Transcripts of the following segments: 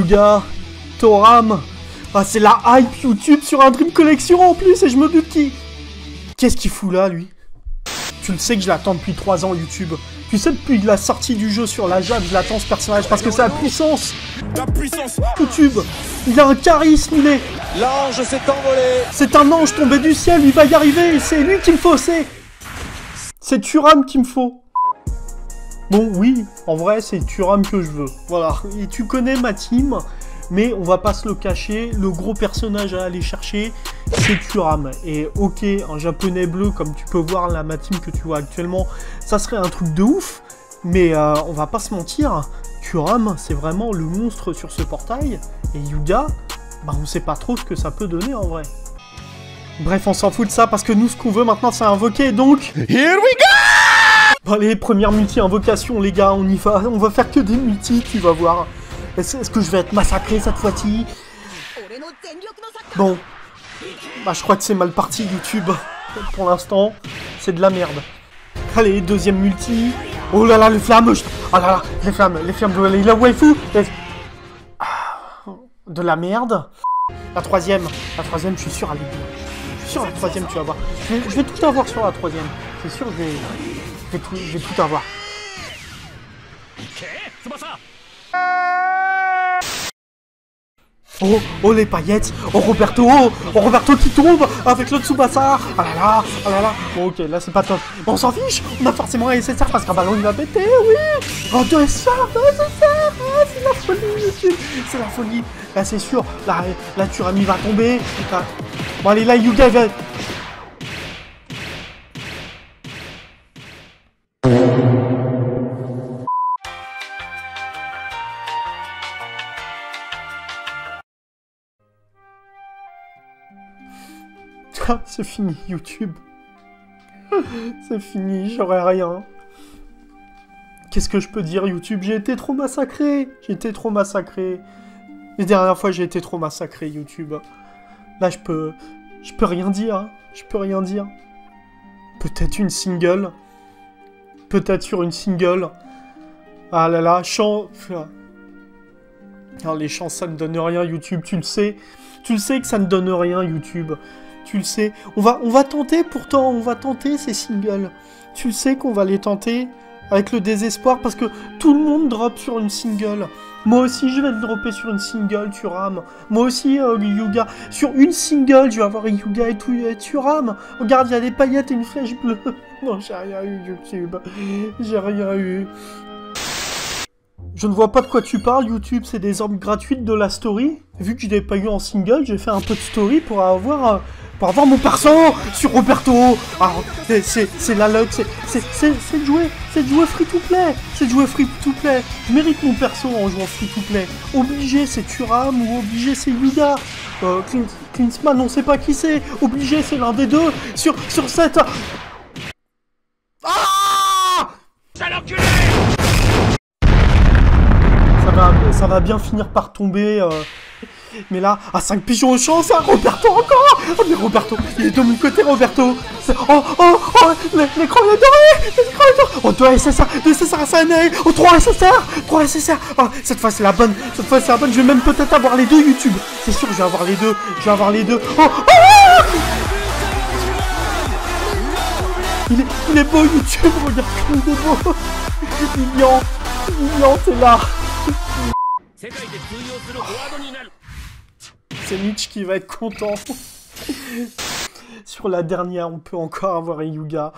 Yuga, Toram. Ah, c'est la hype YouTube sur un Dream Collection en plus, et je me doute qui... Qu'est-ce qu'il fout là, lui? Tu le sais que je l'attends depuis 3 ans, YouTube. Tu sais, depuis la sortie du jeu sur la Jade, je l'attends, ce personnage, parce que c'est la puissance. La puissance. YouTube, il a un charisme, il est... L'ange s'est envolé. C'est un ange tombé du ciel, il va y arriver, c'est lui qu'il me faut, c'est Turam qu'il me faut. Bon, oui, en vrai, c'est Turam que je veux. Voilà, et tu connais ma team, mais on va pas se le cacher, le gros personnage à aller chercher, c'est Turam. Et ok, un japonais bleu, comme tu peux voir là, ma team que tu vois actuellement, ça serait un truc de ouf, mais on va pas se mentir, Turam, c'est vraiment le monstre sur ce portail, et Yuga, bah on sait pas trop ce que ça peut donner en vrai. Bref, on s'en fout de ça, parce que nous, ce qu'on veut maintenant, c'est invoquer, donc... Here we go. Bon, allez, première multi-invocation, les gars, on y va. On va faire que des multi, tu vas voir. Est-ce que je vais être massacré cette fois-ci? Bon. Bah, je crois que c'est mal parti, YouTube. Pour l'instant, c'est de la merde. Allez, deuxième multi. Oh là là, les flammes. Ah là là, les flammes de la waifu. De la merde. La troisième, je suis sûr, elle est bien. Je suis sûr, la troisième, tu vas voir. Je vais tout avoir sur la troisième. C'est sûr, je vais tout avoir. Oh les paillettes. Oh Roberto qui tombe avec le Tsubasa. Ah là là. Bon ok, là c'est pas top. Bon, on s'en fiche. On a forcément un SSR parce qu'un ballon il va péter, oui. Oh, 2 SSR, c'est la folie, YouTube. C'est la folie. Là c'est sûr. Là Turami va tomber. Bon allez, là Yuga va... C'est fini, YouTube. C'est fini, j'aurai rien. Qu'est-ce que je peux dire, YouTube? J'ai été trop massacré. Les dernières fois, j'ai été trop massacré, YouTube. Là, je peux rien dire. Peut-être une single. Peut-être sur une single. Ah là là, chant... Alors, les chants, ça ne donne rien, YouTube. Tu le sais que ça ne donne rien, YouTube. Tu le sais. On va tenter, pourtant, ces singles. Tu le sais qu'on va les tenter avec le désespoir, parce que tout le monde drop sur une single. Moi aussi, je vais le dropper sur une single, Turam. Moi aussi, Yuga. Sur une single, je vais avoir Yuga et Turam. Regarde, il y a des paillettes et une flèche bleue. Non, j'ai rien eu, YouTube. J'ai rien eu. Je ne vois pas de quoi tu parles, YouTube, c'est des orbes gratuites de la story. Vu que je l'ai pas eu en single, j'ai fait un peu de story pour avoir mon perso sur Roberto. Alors, c'est la luck, c'est de jouer free to play. Je mérite mon perso en jouant free to play. Obligé, c'est Turam ou obligé, c'est Yuga. Klinsmann, on sait pas qui c'est. Obligé, c'est l'un des deux. Sur cette... Ah! Sale enculé. Ça va bien finir par tomber, mais là, à 5 pigeons au champ, c'est un Roberto encore. Oh, mais Roberto, il est de mon côté, Roberto. Oh, l'écran est doré. Oh, 2 SSR, 2 SSR à Sanei. Oh, 3 SSR. Oh, cette fois, c'est la bonne. Je vais même peut-être avoir les deux, YouTube. C'est sûr, je vais avoir les deux. Oh. Il est beau, YouTube. Regarde comme il est beau. Mignon, t'es là. C'est Mitch qui va être content. Sur la dernière, on peut encore avoir un Yuga.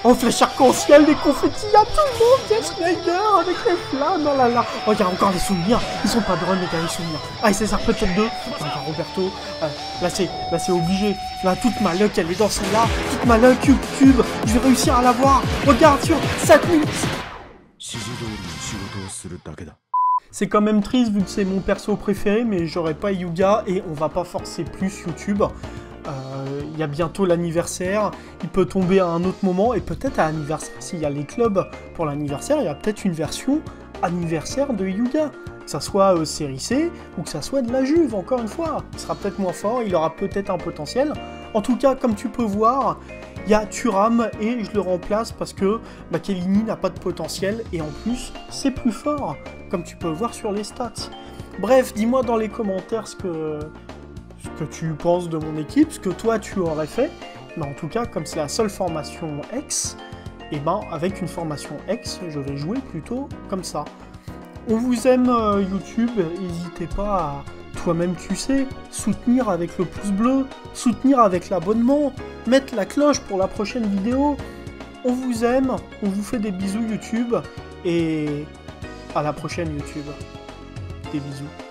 Oh, flèche arc-en-ciel, des confettis, il y a tout le monde, il y a Schneider avec les flammes, oh là là. Oh, il y a encore les souvenirs, ils sont pas drôles, les gars, les souvenirs. Ah, et c'est ça, peut-être 2. Enfin, Roberto, là c'est obligé. Là, toute ma luck, elle est dans celle-là. Toute ma luck, YouTube, je vais réussir à l'avoir. Regarde sur 7 minutes. C'est quand même triste vu que c'est mon perso préféré, mais j'aurais pas Yuga et on va pas forcer plus YouTube. Il y a bientôt l'anniversaire, il peut tomber à un autre moment et peut-être à l'anniversaire, s'il y a les clubs pour l'anniversaire, il y a peut-être une version anniversaire de Yuga. Que ça soit série C ou que ça soit de la Juve, encore une fois. Il sera peut-être moins fort, il aura peut-être un potentiel. En tout cas, comme tu peux voir, il y a Turam et je le remplace parce que Kellini n'a pas de potentiel et en plus, c'est plus fort, comme tu peux voir sur les stats. Bref, dis-moi dans les commentaires ce que tu penses de mon équipe, ce que toi tu aurais fait. Mais en tout cas, comme c'est la seule formation X, et ben avec une formation X, je vais jouer plutôt comme ça. On vous aime YouTube, n'hésitez pas à, toi-même tu sais, soutenir avec le pouce bleu, soutenir avec l'abonnement, mettre la cloche pour la prochaine vidéo. On vous aime, on vous fait des bisous YouTube, et à la prochaine YouTube. Des bisous.